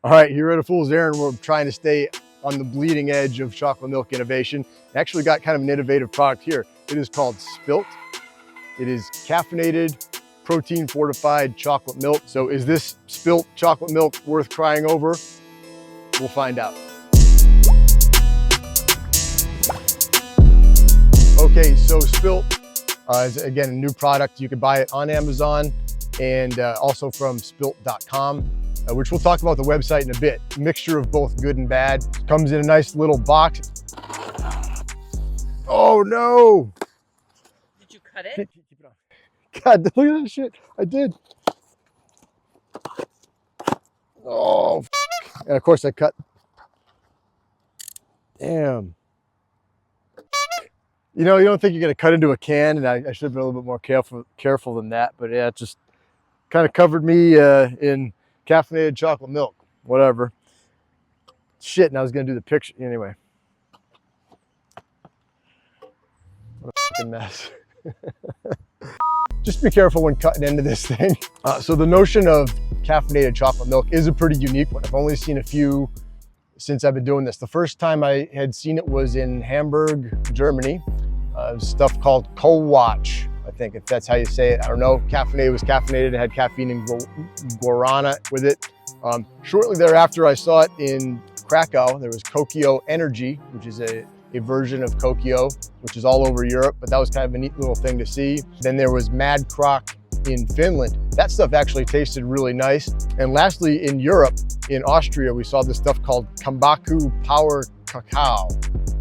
All right, here at Afool's Errand, we're trying to stay on the bleeding edge of chocolate milk innovation. Actually got kind of an innovative product here. It is called Spilt. It is caffeinated, protein fortified chocolate milk. So is this Spilt chocolate milk worth crying over? We'll find out. Okay, so Spilt is again a new product. You can buy it on Amazon and also from Spylt.com. Which we'll talk about the website in a bit. Mixture of both good and bad. Comes in a nice little box. Oh no! Did you cut it? Keep it on. God, look at that shit. I did. Oh, and of course I cut. Damn. You know, you don't think you're gonna cut into a can, and I should have been a little bit more careful than that. But yeah, it just kind of covered me in caffeinated chocolate milk, whatever. Shit, and I was gonna do the picture anyway. What a fucking mess. Just be careful when cutting into this thing. So the notion of caffeinated chocolate milk is a pretty unique one. I've only seen a few since I've been doing this. The first time I had seen it was in Hamburg, Germany. Stuff called Kohlwatch, I think, if that's how you say it. I don't know. Caffeinated was caffeinated. It had caffeine and guarana with it. Shortly thereafter, I saw it in Krakow. There was Kokio Energy, which is a version of Kokio, which is all over Europe, but that was kind of a neat little thing to see. Then there was Mad Croc in Finland. That stuff actually tasted really nice. And lastly, in Europe, in Austria, we saw this stuff called Kambaku Power Cacao,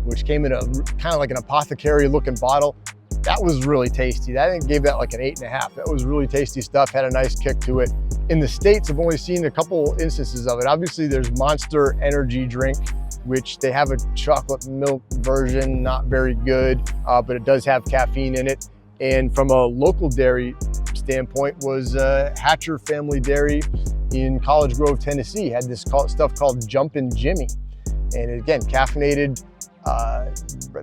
which came in a kind of like an apothecary looking bottle. That was really tasty. I think gave that like an 8.5. That was really tasty stuff, had a nice kick to it. In the States, I've only seen a couple instances of it. Obviously there's Monster Energy drink, which they have a chocolate milk version, not very good, but it does have caffeine in it. And from a local dairy standpoint was Hatcher Family Dairy in College Grove, Tennessee, had this stuff called Jumpin' Jimmy. And again, caffeinated, I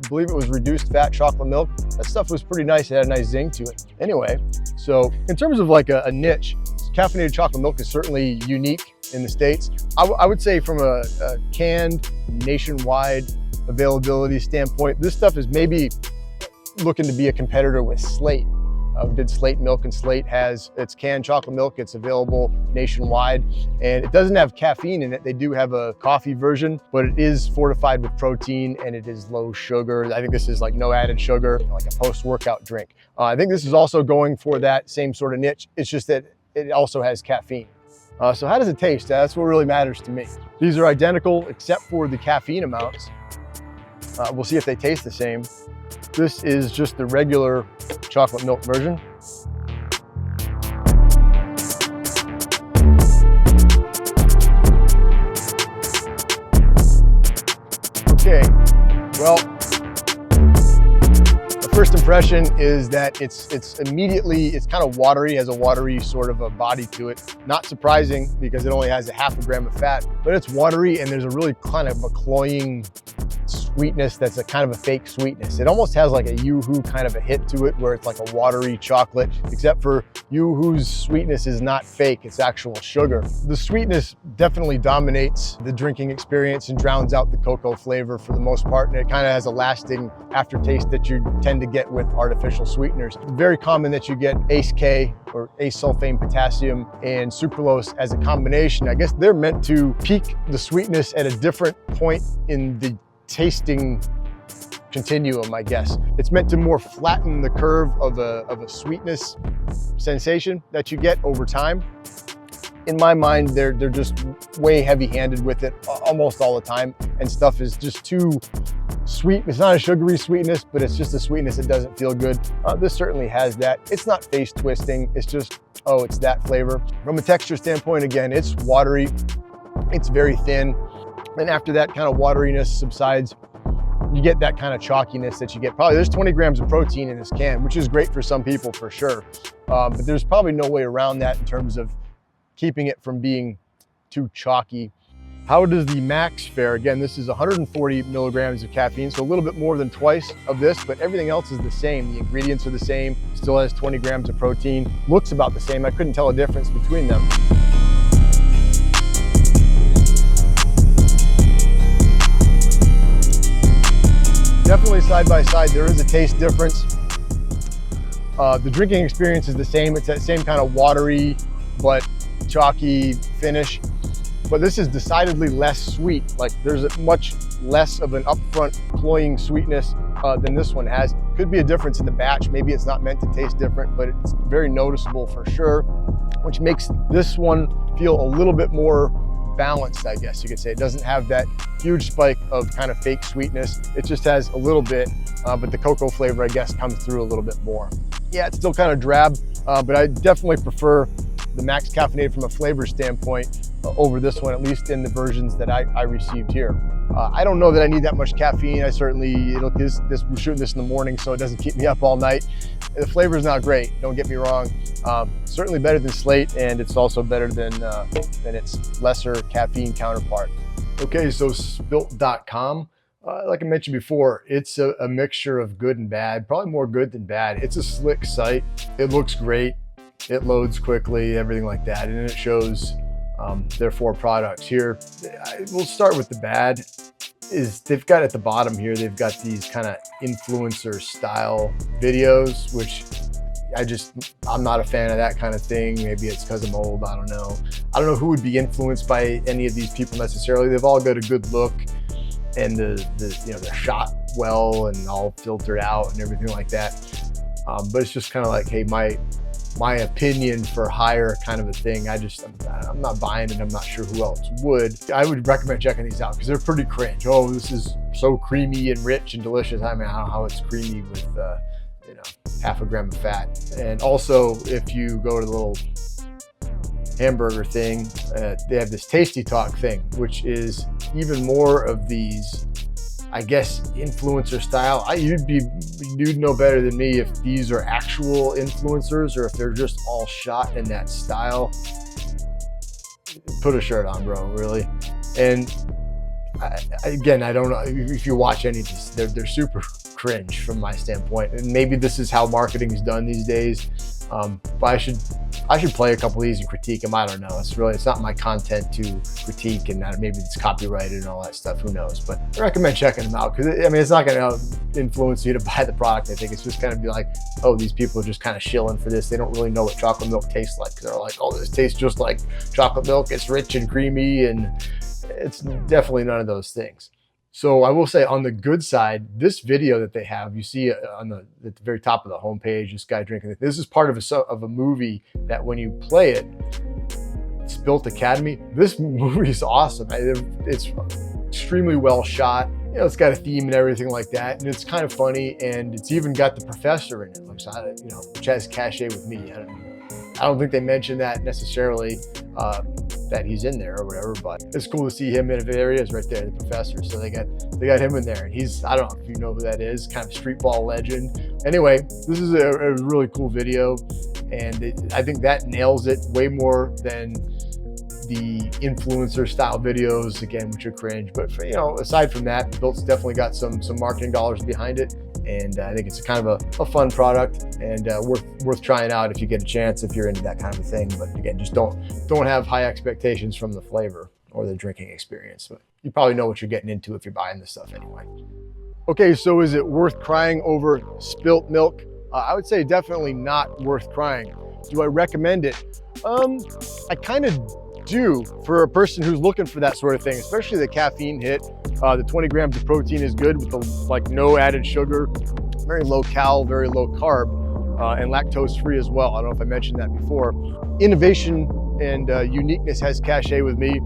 believe it was reduced fat chocolate milk. That stuff was pretty nice. It had a nice zing to it. Anyway, so in terms of like a niche, caffeinated chocolate milk is certainly unique in the States. I would say from a canned nationwide availability standpoint, this stuff is maybe looking to be a competitor with Slate. We did Slate Milk, and Slate has its canned chocolate milk. It's available nationwide, and it doesn't have caffeine in it. They do have a coffee version, but it is fortified with protein and it is low sugar. I think this is like no added sugar, like a post-workout drink. I think this is also going for that same sort of niche. It's just that it also has caffeine. So how does it taste? That's what really matters to me. These are identical except for the caffeine amounts. We'll see if they taste the same. This is just the regular chocolate milk version. Okay, well, the first impression is that it's kind of watery, has a watery sort of a body to it. Not surprising because it only has a 0.5 gram of fat, but it's watery and there's a really kind of a cloying sweetness that's a kind of a fake sweetness. It almost has like a Yoo-hoo kind of a hit to it where it's like a watery chocolate, except for Yoo-hoo's sweetness is not fake, it's actual sugar. The sweetness definitely dominates the drinking experience and drowns out the cocoa flavor for the most part, and it kind of has a lasting aftertaste that you tend to get with artificial sweeteners. It's very common that you get ACE-K or ace-sulfame potassium and sucralose as a combination. I guess they're meant to peak the sweetness at a different point in the tasting continuum, I guess. It's meant to more flatten the curve of a sweetness sensation that you get over time. In my mind, they're just way heavy-handed with it almost all the time, and stuff is just too sweet. It's not a sugary sweetness, but it's just a sweetness that doesn't feel good. This certainly has that. It's not face twisting. It's just, oh, it's that flavor. From a texture standpoint, again, it's watery. It's very thin. And after that kind of wateriness subsides, you get that kind of chalkiness that you get. Probably there's 20 grams of protein in this can, which is great for some people for sure. But there's probably no way around that in terms of keeping it from being too chalky. How does the max fare? Again, this is 140 milligrams of caffeine, so a little bit more than twice of this, but everything else is the same. The ingredients are the same, still has 20 grams of protein, looks about the same. I couldn't tell a difference between them. definitely side by side, there is a taste difference. The drinking experience is the same. It's that same kind of watery but chalky finish. But this is decidedly less sweet. Like there's a much less of an upfront cloying sweetness than this one has. Could be a difference in the batch. Maybe it's not meant to taste different, but it's very noticeable for sure, which makes this one feel a little bit more balanced, I guess you could say. It doesn't have that huge spike of kind of fake sweetness. It just has a little bit, but the cocoa flavor, I guess, comes through a little bit more. Yeah, it's still kind of drab, but I definitely prefer the Max Caffeinated from a flavor standpoint over this one, at least in the versions that I received here. I don't know that I need that much caffeine. I certainly, we're shooting this in the morning, so it doesn't keep me up all night. The flavor is not great, don't get me wrong. Certainly better than Slate, and it's also better than its lesser caffeine counterpart. Okay, so Spylt.com. Like I mentioned before, it's a mixture of good and bad, probably more good than bad. It's a slick site. It looks great. It loads quickly, everything like that. And it shows their 4 products here. We'll start with the bad. They've got at the bottom here, they've got these kind of influencer style videos, which I'm not a fan of that kind of thing. Maybe it's because I'm old, I don't know. I don't know who would be influenced by any of these people necessarily. They've all got a good look, and they're shot well and all filtered out and everything like that. But it's just kind of like, hey, my opinion for hire kind of a thing. I'm not buying it. I'm not sure who else would. I would recommend checking these out because they're pretty cringe. Oh, this is so creamy and rich and delicious. I mean, I don't know how it's creamy with half a gram of fat. And also, if you go to the little hamburger thing, they have this Tasty Talk thing, which is even more of these, I guess, influencer style. You'd know better than me if these are actual influencers or if they're just all shot in that style. Put a shirt on, bro, really. And again, I don't know if you watch any of these, they're super cringe from my standpoint. And maybe this is how marketing is done these days. But I should play a couple of these and critique them. I don't know. It's not my content to critique, and maybe it's copyrighted and all that stuff. Who knows? But I recommend checking them out because it's not going to influence you to buy the product. I think it's just going to be like, oh, these people are just kind of shilling for this. They don't really know what chocolate milk tastes like. They're like, oh, this tastes just like chocolate milk. It's rich and creamy, and it's definitely none of those things. So I will say, on the good side, this video that they have, you see at the very top of the homepage, this guy drinking it. This is part of a movie that when you play it, Spylt Academy. This movie is awesome. It's extremely well shot. It's got a theme and everything like that, and it's kind of funny, and it's even got the professor in it, which has cachet with me. I don't think they mentioned that necessarily, that he's in there or whatever, but it's cool to see him in areas right there, the professor. So they got him in there, and I don't know if you know who that is, kind of street ball legend. Anyway, this is a really cool video, and I think that nails it way more than the influencer style videos, again, which are cringe. But aside from that, Spylt's definitely got some marketing dollars behind it. And I think it's kind of a fun product, and worth trying out if you get a chance, if you're into that kind of a thing. But again, just don't have high expectations from the flavor or the drinking experience. But you probably know what you're getting into if you're buying this stuff anyway. Okay, so is it worth crying over Spylt milk? I would say definitely not worth crying. Do I recommend it? I kind of do, for a person who's looking for that sort of thing, especially the caffeine hit. The 20 grams of protein is good with no added sugar, very low cal, very low carb, and lactose free as well. I don't know if I mentioned that before. Innovation and uniqueness has cachet with me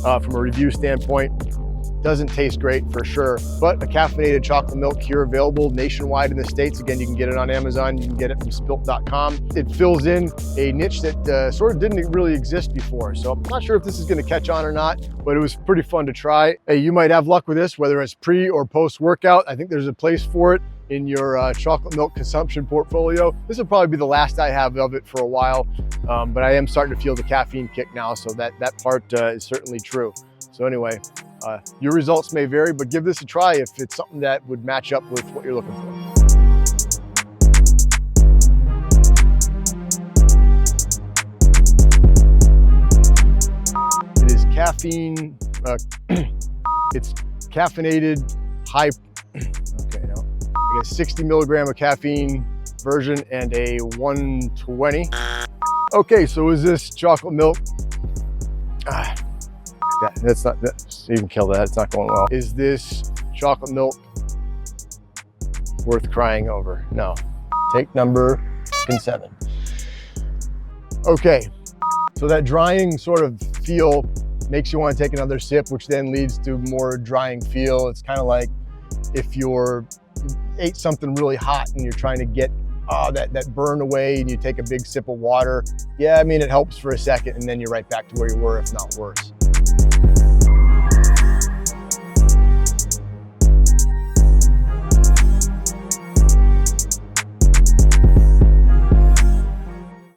from a review standpoint. Doesn't taste great for sure, but a caffeinated chocolate milk here available nationwide in the States. Again, you can get it on Amazon. You can get it from Spylt.com. It fills in a niche that sort of didn't really exist before. So I'm not sure if this is going to catch on or not, but it was pretty fun to try. Hey, you might have luck with this, whether it's pre or post workout. I think there's a place for it in your chocolate milk consumption portfolio. This will probably be the last I have of it for a while, but I am starting to feel the caffeine kick now, so that part is certainly true. So anyway, your results may vary, but give this a try if it's something that would match up with what you're looking for. It is caffeine, it's caffeinated high, okay, no. We got 60 milligram of caffeine version and a 120. Okay, so is this chocolate milk? That's not, you can kill that, it's not going well. Is this chocolate milk worth crying over? No. Take number 7. Okay, so that drying sort of feel makes you want to take another sip, which then leads to more drying feel. It's kind of like if you ate something really hot and you're trying to get that burn away and you take a big sip of water. Yeah, I mean, it helps for a second and then you're right back to where you were, if not worse.